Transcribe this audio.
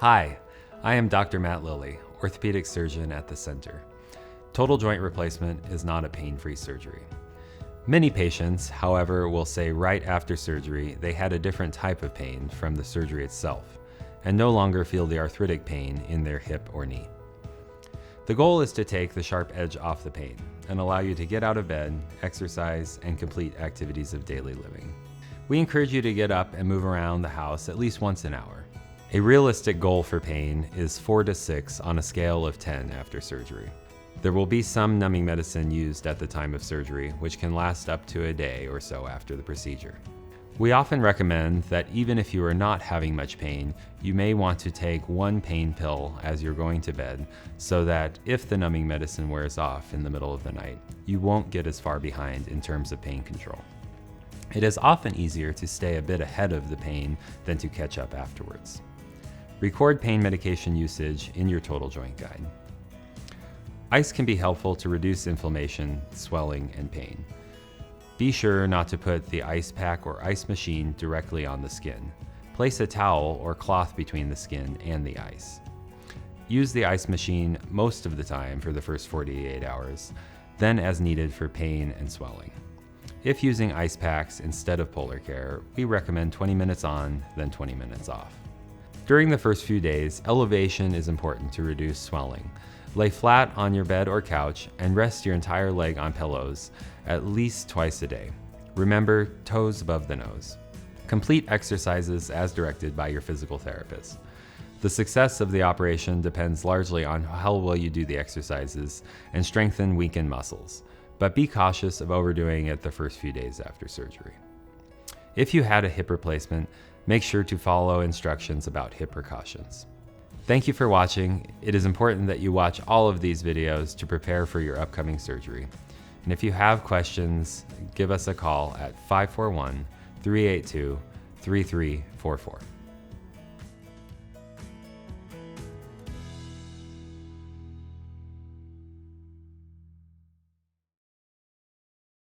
Hi, I am Dr. Matt Lilly, orthopedic surgeon at the center. Total joint replacement is not a pain-free surgery. Many patients, however, will say right after surgery they had a different type of pain from the surgery itself and no longer feel the arthritic pain in their hip or knee. The goal is to take the sharp edge off the pain and allow you to get out of bed, exercise, and complete activities of daily living. We encourage you to get up and move around the house at least once an hour. A realistic goal for pain is 4 to 6 on a scale of 10 after surgery. There will be some numbing medicine used at the time of surgery, which can last up to a day or so after the procedure. We often recommend that even if you are not having much pain, you may want to take one pain pill as you're going to bed so that if the numbing medicine wears off in the middle of the night, you won't get as far behind in terms of pain control. It is often easier to stay a bit ahead of the pain than to catch up afterwards. Record pain medication usage in your total joint guide. Ice can be helpful to reduce inflammation, swelling, and pain. Be sure not to put the ice pack or ice machine directly on the skin. Place a towel or cloth between the skin and the ice. Use the ice machine most of the time for the first 48 hours, then as needed for pain and swelling. If using ice packs instead of Polar Care, we recommend 20 minutes on, then 20 minutes off. During the first few days, elevation is important to reduce swelling. Lay flat on your bed or couch and rest your entire leg on pillows at least twice a day. Remember, toes above the nose. Complete exercises as directed by your physical therapist. The success of the operation depends largely on how well you do the exercises and strengthen weakened muscles, but be cautious of overdoing it the first few days after surgery. If you had a hip replacement, make sure to follow instructions about hip precautions. Thank you for watching. It is important that you watch all of these videos to prepare for your upcoming surgery. And if you have questions, give us a call at 541-382-3344.